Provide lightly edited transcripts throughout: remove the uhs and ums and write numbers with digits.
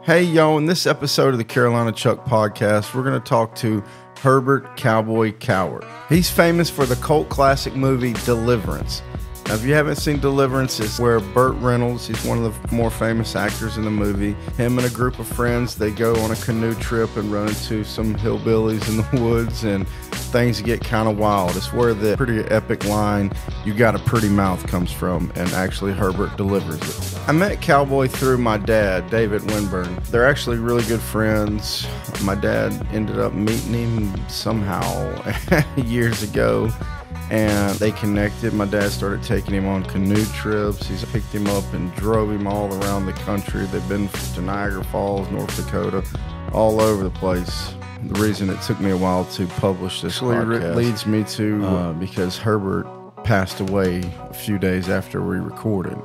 Hey, y'all, in this episode of the Carolina Chuck podcast, we're going to talk to Herbert Cowboy Coward. He's famous for the cult classic movie Deliverance. Now, if you haven't seen Deliverance, it's where Burt Reynolds, he's one of the more famous actors in the movie. Him and a group of friends, they go on a canoe trip and run into some hillbillies in the woods, and things get kind of wild. It's where the pretty epic line, "You got a pretty mouth," comes from, and actually Herbert delivers it. I met Cowboy through my dad, David Winburn. They're actually really good friends. My dad ended up meeting him somehow years ago, and they connected. My dad started taking him on canoe trips. He's picked him up and drove him all around the country. They've been to Niagara Falls, North Dakota, all over the place. The reason it took me a while to publish this podcast leads me to because Herbert passed away a few days after we recorded.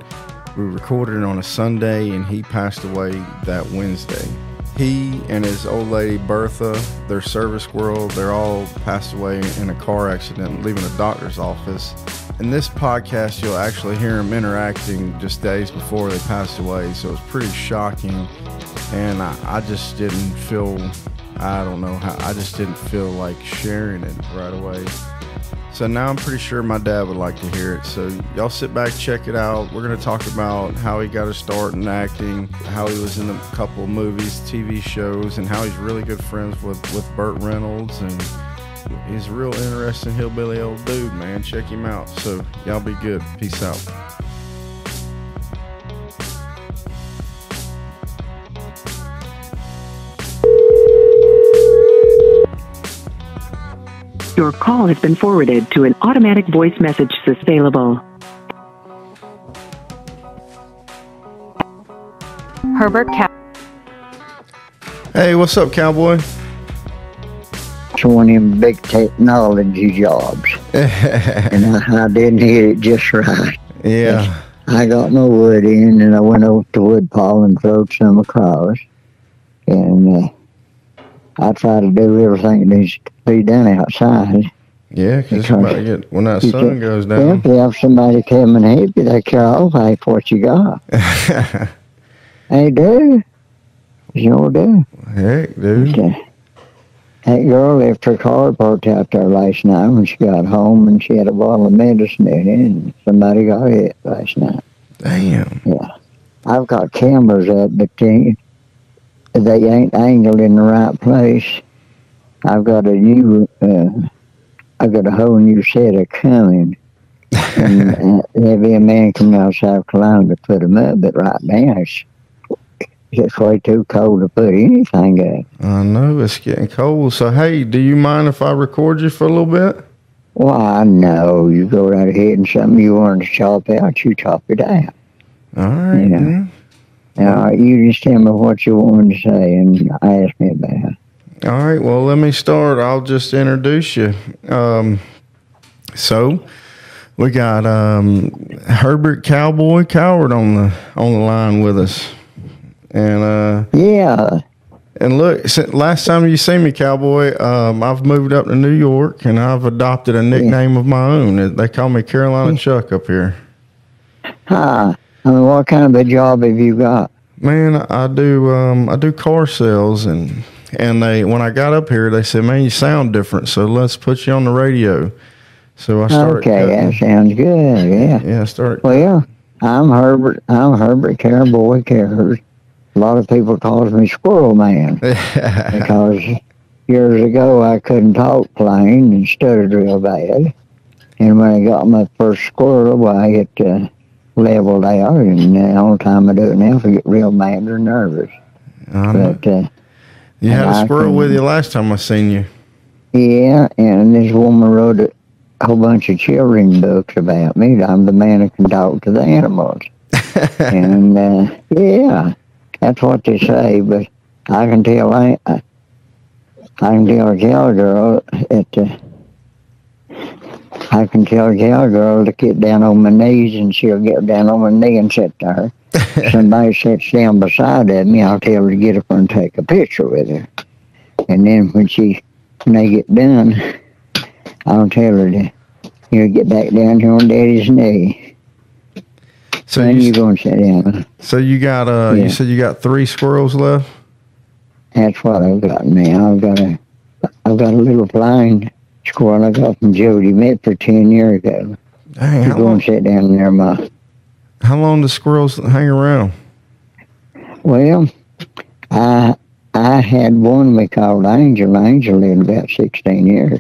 We recorded it on a Sunday, and he passed away that Wednesday. He and his old lady Bertha, their service squirrel, they're all passed away in a car accident, leaving a doctor's office. In this podcast, you'll actually hear them interacting just days before they passed away, so it's pretty shocking. And I just didn't feel, I just didn't feel like sharing it right away. So now I'm pretty sure my dad would like to hear it. So y'all sit back, check it out. We're going to talk about how he got his start in acting, how he was in a couple of movies, TV shows, and how he's really good friends with Burt Reynolds. And he's a real interesting hillbilly old dude, man. Check him out. So y'all be good. Peace out. Your call has been forwarded to an automatic voice message system available. Herbert Cowboy. Hey, what's up, Cowboy? It's one of them big technology jobs. And I didn't hear it just right. Yeah. I got my wood in, and I went over to wood pile and throwed some across. And I try to do everything that needs to be done outside. Yeah, because when that sun goes down. If you have somebody come and help you, they care all pay for what you got. They do. Sure do. Heck, dude. That girl left her cardboard out there last night when she got home, and she had a bottle of medicine in it, and somebody got hit last night. Damn. Yeah. I've got cameras up, but they ain't angled in the right place. I've got a whole new set of coming. And there'll be a man coming out of South Carolina to put them up, but right now it's way too cold to put anything up. I know, it's getting cold. So, hey, do you mind if I record you for a little bit? Well, I know. You go right ahead, and something you want to chop out, you chop it out. All right, you know? man. Now, you just tell me what you want to say and ask me about it. All right, well, let me start. I'll just introduce you. So we got Herbert Cowboy Coward on the line with us. And yeah. And look, last time you see me, Cowboy, I've moved up to New York, and I've adopted a nickname of my own. They call me Carolina Chuck up here. Huh. I mean, what kind of a job have you got? Man, I do car sales, and when I got up here, they said, "Man, you sound different, so let's put you on the radio." So I started. Okay, that sounds good. Yeah. Yeah, I started. Well, I'm Herbert Cowboy Coward. A lot of people calls me Squirrel Man because years ago I couldn't talk plain and stuttered real bad, and when I got my first squirrel, well, it leveled out, and the only time I do it now, I get real mad or nervous. But you had a squirrel with you last time I seen you. Yeah, and this woman wrote a whole bunch of children's books about me. I'm the man who can talk to the animals. And yeah, that's what they say. But I can tell a cowgirl I can tell a cowgirl to get down on my knees, and she'll get down on my knee and sit there. Somebody sits down beside of me, I'll tell her to get up and take a picture with her. And then when they get done, I'll tell her to get back down here on Daddy's knee. So when you going to sit down? So you got you said you got 3 squirrels left? That's what I've got now. I've got a little flying squirrel I got from Jody Medford 10 years ago. Dang, You go and sit down there, Ma. How long do squirrels hang around? Well, I had one we called Angel. Angel lived about 16 years.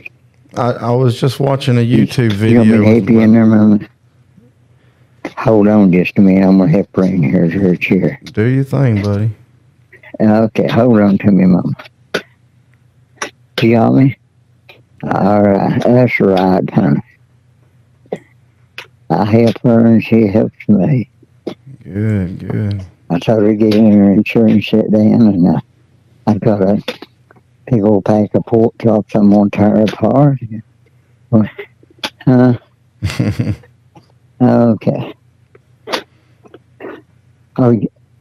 I was just watching a YouTube video. You want me to help you in there, Mama? Hold on just a minute. I'm going to help bring her chair. Do your thing, buddy. Okay, hold on to me, Mama. You got me? All right, that's right, honey. I help her and she helps me. Good. I told her to get in her chair and sit down, and I got a big old pack of pork chops I'm going to tear apart. Huh? Okay. Oh,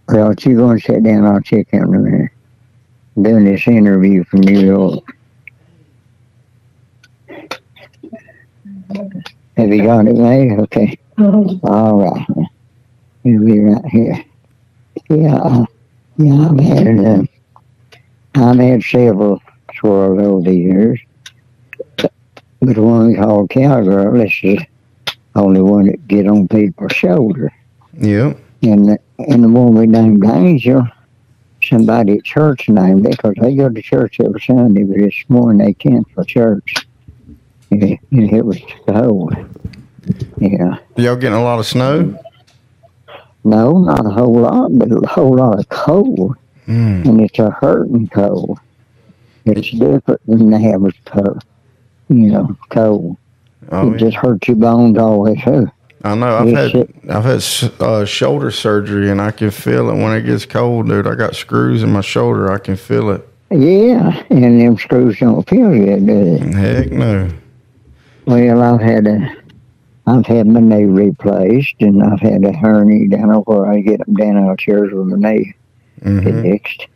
well, you go and sit down. I'll check out in a minute. I'm doing this interview from New York. Have you got it made? Okay. All right. It'll be right here. Yeah, I've had several squirrels over the years. But the one called Cowgirl, this is the only one that get on people's shoulder. Yep. And the one we named Angel, somebody at church named it because they go to church every Sunday, but this morning they canceled church. It was cold. Yeah. Y'all getting a lot of snow? No, not a whole lot, but a whole lot of cold. And it's a hurting cold. It's different than the average cold. Cold. It just hurts your bones all the way through. I know. I've had shoulder surgery, and I can feel it when it gets cold, dude. I got screws in my shoulder. I can feel it. Yeah, and them screws don't feel good, do they? Heck no. Well, I've had my knee replaced, and I've had a hernia down where I get them down out chairs with my knee fixed.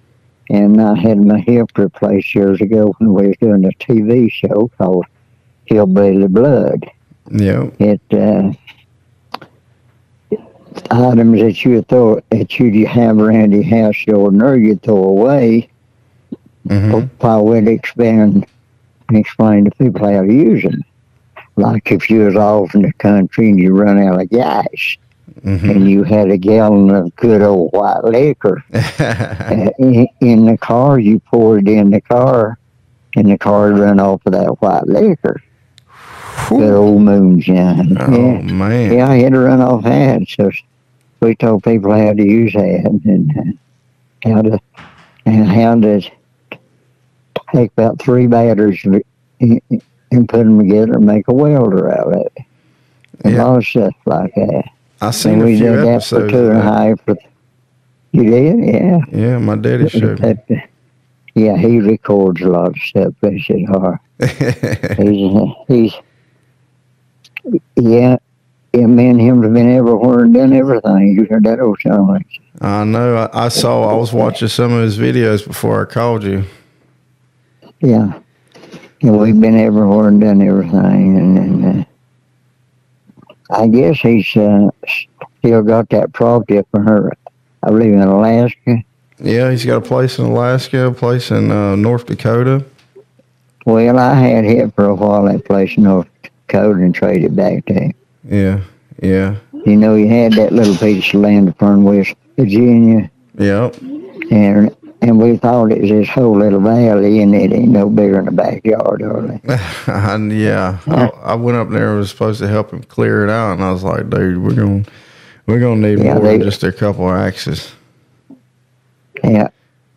And I had my hip replaced years ago when we was doing a TV show called Hillbilly Blood. Yeah. Items that you have around your house you ordinarily you'd throw away. I would expand and explain to people how to use them. Like if you was off in the country and you run out of gas and you had a gallon of good old white liquor in the car, you pour it in the car and the car would run off of that white liquor. Good old moonshine. Oh, man. Yeah, I had to run off that. So we told people how to use that and how to take about 3 batteries and put them together and make a welder out of it. And a lot of stuff like that. I seen a few episodes. For 2.5. You did? Yeah. Yeah, my daddy showed me. Yeah, he records a lot of stuff, bless his heart. he's me and him have been everywhere and done everything. You heard that old song. I know. I was watching some of his videos before I called you. Yeah. And we've been everywhere and done everything. And I guess he's still got that property up in her. I believe in Alaska. Yeah, he's got a place in Alaska, a place in North Dakota. Well, I had him for a while, that place in North Dakota, and traded back to him. Yeah. He had that little piece of land up in West Virginia. Yep. And we thought it was this whole little valley, and it ain't no bigger than a backyard, hardly. Yeah. I went up there and was supposed to help him clear it out, and I was like, dude, we're gonna need more than just a couple of axes. Yeah.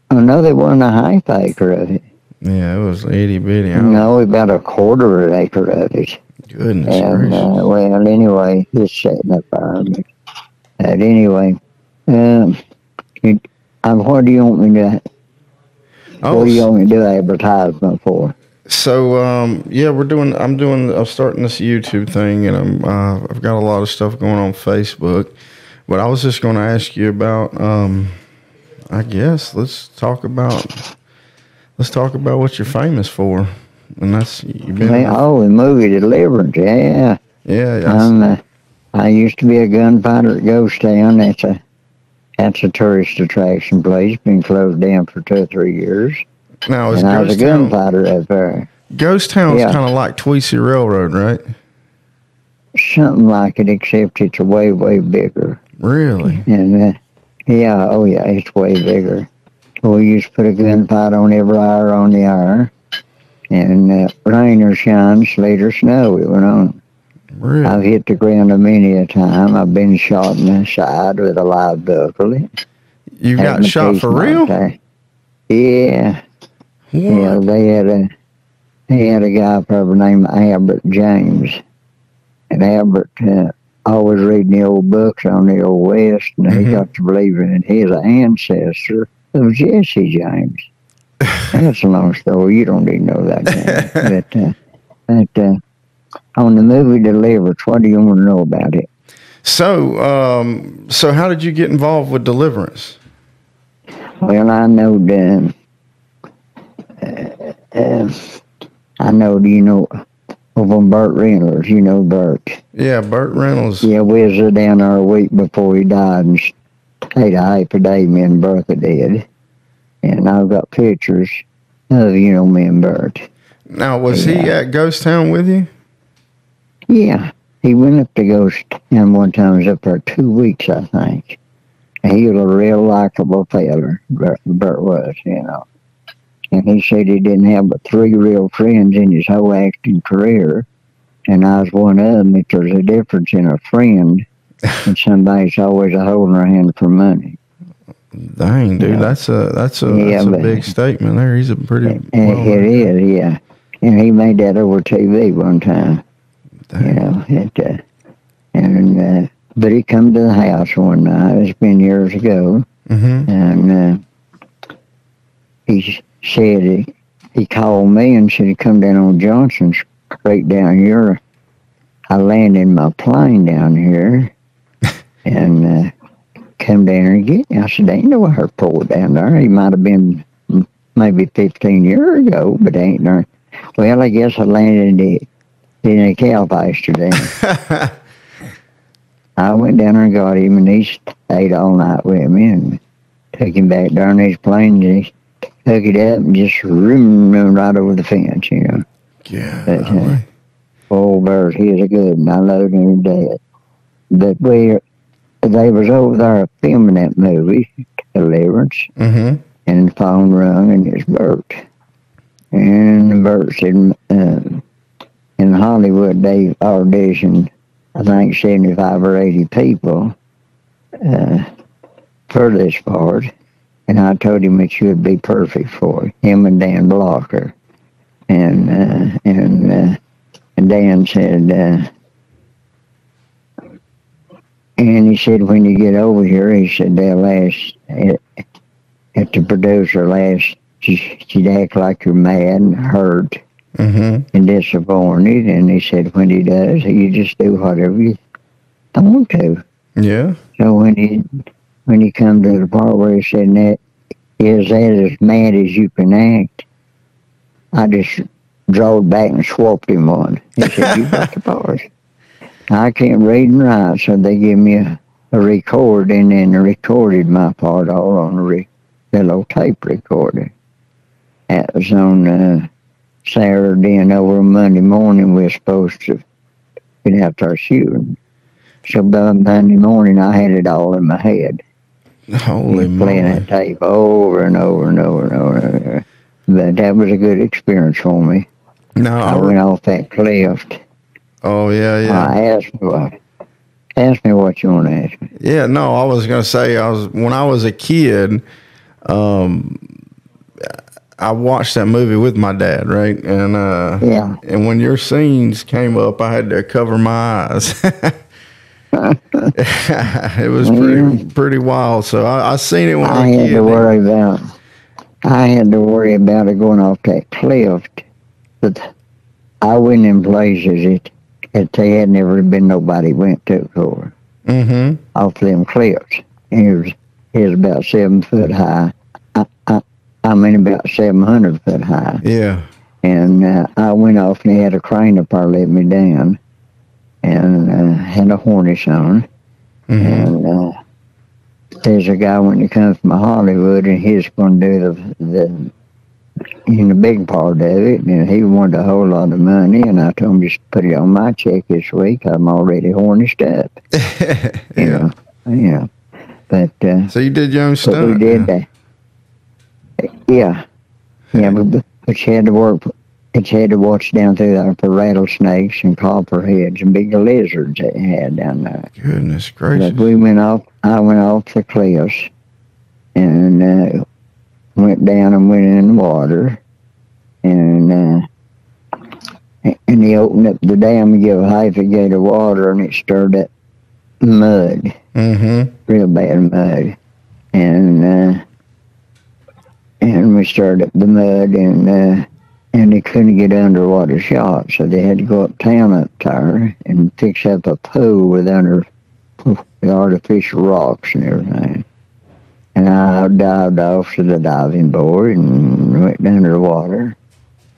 I know they wasn't a half acre of it. Yeah, it was itty bitty. No, about a quarter of an acre of it. Goodness gracious. Well, anyway, it's setting up our but anyway, what do you want me to? What do you want me to do advertisement for? So, I'm starting this YouTube thing, and I've got a lot of stuff going on Facebook. But I was just going to ask you about, I guess let's talk about what you're famous for, and that's you've been. The movie Deliverance, yeah. Yeah. I used to be a gunfighter at Ghost Town. That's a tourist attraction place. Been closed down for 2 or 3 years. Now, And I was a gunfighter up there. Ghost Town's kind of like Tweesey Railroad, right? Something like it, except it's way, way bigger. Really? And it's way bigger. We used to put a gunfight on every hour on the hour. And rain or shine, sleet or snow, it went on. Really? I've hit the ground a many a time. I've been shot in the side with a live buckle. You got shot for real? Yeah. What? Yeah, they had a guy probably named Albert James. And Albert always reading the old books on the old West, and he got to believing that he's an ancestor of Jesse James. That's a long story. You don't even know that guy. but on the movie Deliverance, what do you want to know about it? So how did you get involved with Deliverance? Well, I know of Burt Reynolds. You know Burt. Yeah, Burt Reynolds. Yeah, we was down there a week before he died and stayed a half a day, me and Bertha did. And I've got pictures of, me and Burt. Now, was he at Ghost Town with you? Yeah. He went up to Ghost Town one time. He was up there 2 weeks, I think. And he was a real likable feller, Burt was, And he said he didn't have but 3 real friends in his whole acting career. And I was one of them. If there's a difference in a friend and somebody's always holding their hand for money. Dang, dude, that's a big statement there. He's a pretty... It is, yeah. And he made that over TV one time. Dang. But he come to the house one night. It's been years ago. And he said he called me and said he come down on Johnson Street down here. I landed my plane down here and come down here and get me. I said, ain't no airport down there. He might have been maybe 15 years ago, but ain't there. Well, I guess I landed in a cow pasture then. I went down there and got him, and he stayed all night with me and took him back down his plane, and he took it up and just run right over the fence, Yeah. But, old Bert, he was a good one. I loved him to death. But they was over there filming that movie, Deliverance, and the phone rung, and it's Bert. And Bert said, in Hollywood, they auditioned, I think, 75 or 80 people for this part. And I told him it should be perfect for him and Dan Blocker. And Dan said, and he said, when you get over here, he said, they'll ask, at the producer last, she'd act like you're mad and hurt and disappointed. And he said, when he does, you just do whatever you want to. Yeah. So when he come to the part where he said, that is that as mad as you can act, I just drawed back and swapped him on. He said, you got the part. I can't read and write, so they give me a recording, and they recorded my part all on the little tape recorder. That was on Saturday, and over Monday morning we were supposed to get out there shooting. So by Monday morning I had it all in my head. Holy moly. Playing that tape over and over and over and over. But that was a good experience for me. No, I went off that cliff. Oh, yeah. Ask me what you want to ask me. Yeah, no, I was going to say, when I was a kid, I watched that movie with my dad, right? And and when your scenes came up, I had to cover my eyes. It was pretty wild. So I seen it when I was a kid. I had to worry about it going off that cliff. But I went in places that they had never been nobody went to before. Off them cliffs. And it was about 7 foot high. About 700 foot high. Yeah. And I went off and they had a crane up there let me down. and had a harness on. And there's a guy when he comes from Hollywood, and he's going to do the big part of it, and he wanted a whole lot of money, and I told him just put it on my check this week. I'm already harnessed up. Yeah. But so you did your own stuff. We did that. Yeah. But you had to work. You had to watch down through there for rattlesnakes and copperheads and big lizards they had down there. Goodness gracious! But I went off the cliffs and went down and went in the water, and he opened up the dam and gave half a gate of water, and it stirred up mud, real bad mud, and we stirred up the mud, and they couldn't get underwater shots, so they had to go uptown up there and fix up a pool with the artificial rocks and everything. And I dived off to the diving board and went under the water.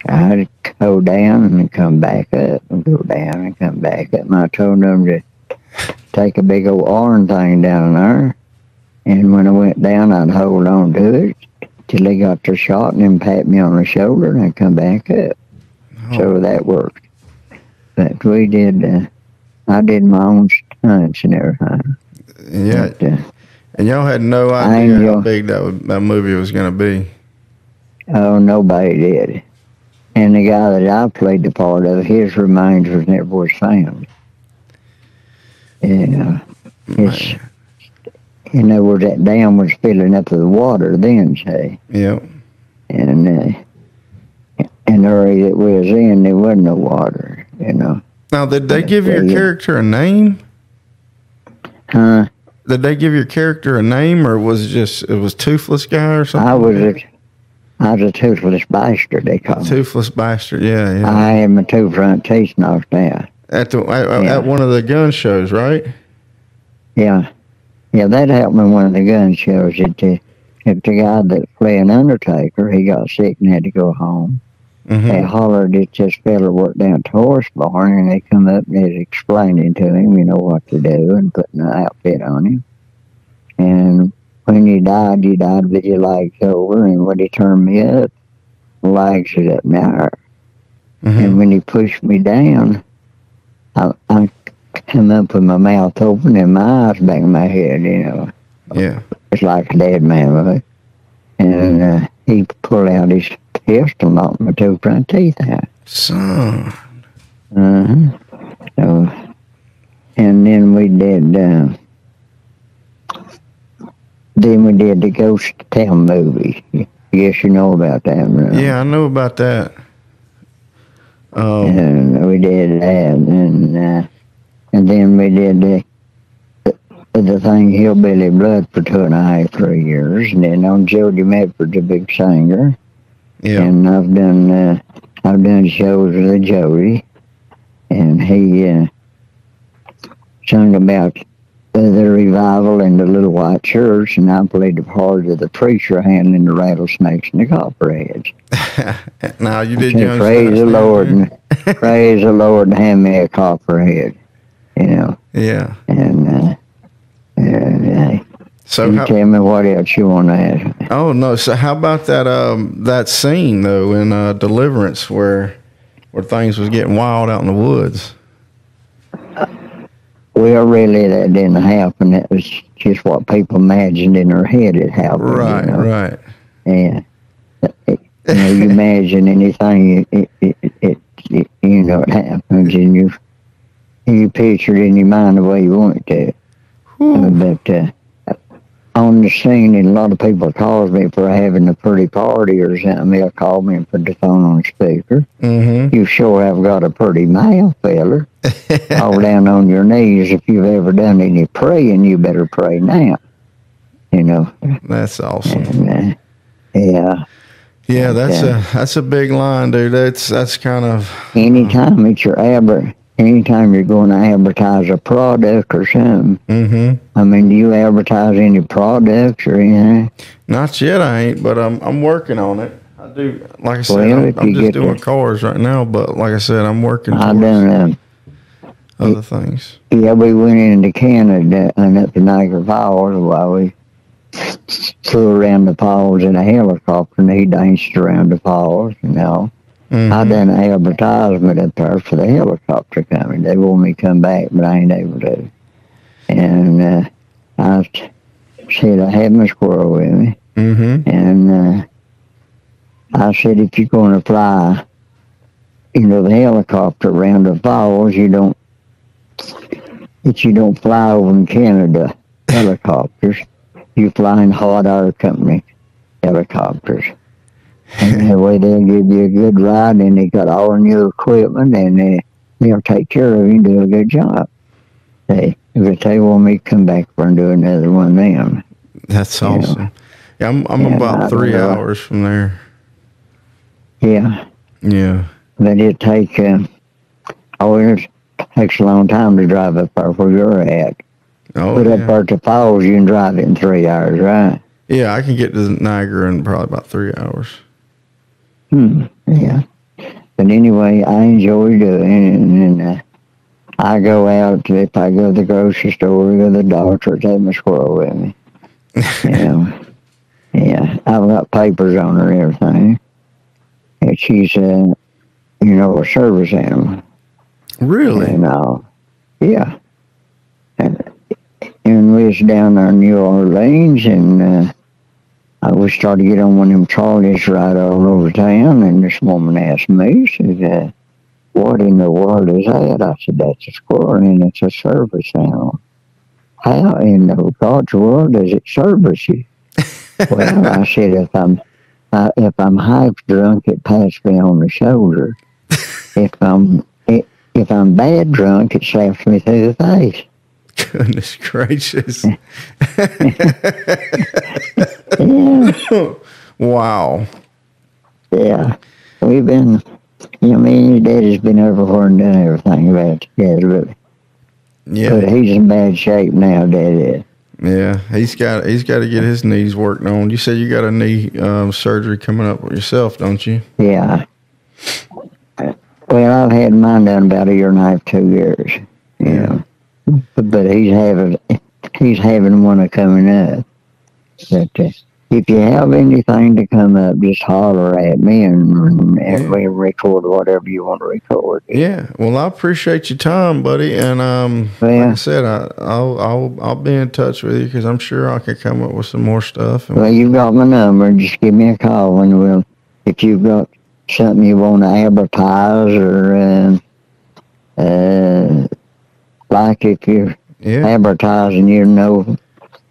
I had to go down and come back up, and go down and come back up. And I told them to take a big old iron thing down there, and when I went down, I'd hold on to it till they got their shot, and then pat me on the shoulder, and I'd come back up. So that worked. But we did, I did my own stunts and everything. Yeah. But, and y'all had no idea how big that movie was going to be. Oh, nobody did. And the guy that I played the part of, his remains never was found. Yeah. In other words, that dam was filling up with the water then, say. Yeah. And the area that we was in, there wasn't no water, Now, did they give your character a name? Huh? Did they give your character a name, or was it was Toothless Guy or something? I was a toothless bastard, they call me. Toothless Bastard, yeah. I had my two front teeth knocked out. At one of the gun shows, right? Yeah. Yeah, that happened in one of the gun shows. If the guy that played an Undertaker, he got sick and had to go home. They hollered at this fella worked down at the horse barn, and they come up and they was explaining to him, what to do, and putting an outfit on him. And when he died with your legs over, and when he turned me up, the legs was up in the air. And when he pushed me down, I come up with my mouth open and my eyes back in my head, Yeah. It's like a dead man, right? And he pulled out his pistol and knocked my two front teeth out. Son. So, and then we did the Ghost Town movie. Yes, you know about that, right? Yeah, I know about that. And we did that, and then we did the thing Hillbilly Blood for 2.5, 3 years, and then on Jody Medford's a big singer. Yeah. And I've done shows with Jody, and he sung about the revival in the Little White Church, and I played the part of the preacher handling the rattlesnakes and the copperheads. Now you did your own praise the Lord, and praise the Lord, and hand me a copperhead, Yeah. And so tell me what else you want to ask. Oh no! So how about that scene though in Deliverance where things was getting wild out in the woods? Well, really, that didn't happen. That was just what people imagined in their head it happened. Right, right. Yeah. You imagine anything, it happens, and you picture it in your mind the way you want it to. But on the scene, and a lot of people calls me for having a pretty party or something. They'll call me and put the phone on speaker. You sure have got a pretty mouth, fella. All down on your knees. If you've ever done any praying, you better pray now. That's awesome. And, yeah. Yeah, that's a big line, dude. That's kind of anytime you're going to advertise a product or something. I mean, do you advertise any products or anything? Not yet, I ain't, but I'm working on it. I do. Like I said, Well, I'm just doing cars right now, but like I said, I'm working. I done other things. Yeah, we went into Canada and up to Niagara Falls while we flew around the falls in a helicopter, and he danced around the falls, you know. I done an advertisement up there for the helicopter company. They want me to come back, but I ain't able to. And I said I had my squirrel with me. And I said, if you're going to fly, the helicopter around the falls, you don't fly over in Canada helicopters. You fly in hot air company helicopters. And that way they'll give you a good ride, and they got all new equipment, and they'll take care of you and do a good job. If they want me to come back for and do another one of them. That's awesome. Yeah, I'm about 3 hours from there. Yeah. Yeah. But it takes a long time to drive up there where you're at. Oh, but up there at the falls, you can drive it in 3 hours, right? Yeah, I can get to Niagara in probably about 3 hours. Yeah. But anyway, I enjoy doing it, and I go out, if I go to the grocery store, go to the doctor, take my squirrel with me. Yeah, I've got papers on her and everything. And she's, a service animal. Really? And, yeah. And we was down there in New Orleans, and we started to get on one of them trolleys right all over town, and this woman asked me, she said, what in the world is that? I said, that's a squirrel, and it's a service animal. How in the God's world does it service you? Well, I said, if I'm half drunk, it pats me on the shoulder. If I'm bad drunk, it slaps me through the face. Goodness gracious. Yeah. Wow. Yeah. We've been, me and your daddy's been everywhere and done everything about it together, but he's in bad shape now, Daddy. Yeah, he's got to get his knees worked on. You said you got a knee surgery coming up with yourself, don't you? Yeah. Well, I've had mine done about 1.5 years, 2 years. Yeah. But he's having one coming up. But if you have anything to come up, just holler at me, and we'll record whatever you want to record. Yeah. Well, I appreciate your time, buddy, and like I said, I'll be in touch with you because I'm sure I can come up with some more stuff. Well, you've got my number. Just give me a call, and if you've got something you want to advertise, or like if you're advertising,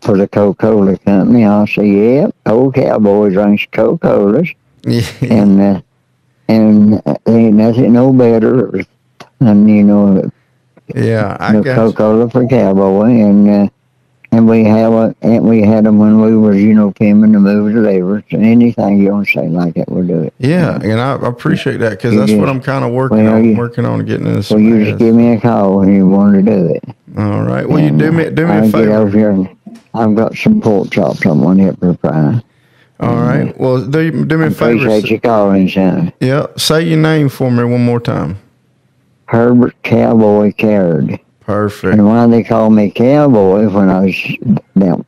for the Coca-Cola company, I'll say, yep, old Cowboy drinks Coca-Colas. Yeah. And ain't nothing no better than, I got Coca-Cola for Cowboy. And we had them when we were, filming the movie Deliverance, and anything you want to say like that, we'll do it. Yeah, and I appreciate that, because that's what I'm kind of working on getting into. Well, you just give me a call when you want to do it. All right. Well, you do me a favor. Get over here, and I've got some pork chops I want to help her fry. All right. Well, do me a favor. Appreciate you calling, son. Yeah. Say your name for me one more time. Herbert Cowboy Coward. Perfect. And why they call me Cowboy, when I was about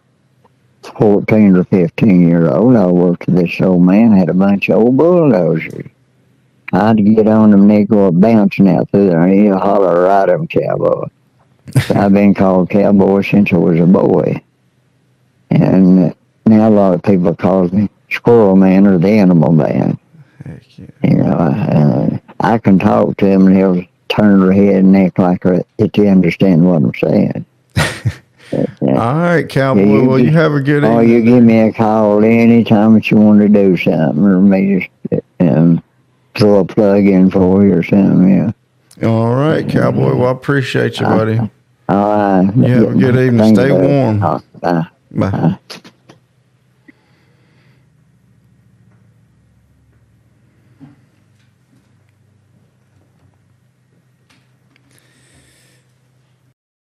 14 or 15 years old, I worked with this old man, had a bunch of old bulldozers. I'd get on them, and they'd go bouncing out through there, and he'd holler right at them, Cowboy. So I've been called Cowboy since I was a boy. And now a lot of people call me Squirrel Man or the Animal Man. Heck yeah. I can talk to them, and they'll turn their head and act like they understand what I'm saying. All right, Cowboy. You have a good evening. You give me a call anytime that you want to do something, or maybe just throw a plug in for you or something, yeah. All right, Cowboy. Well, I appreciate you, buddy. All right. You have a good evening. Stay warm. Bye. Bye.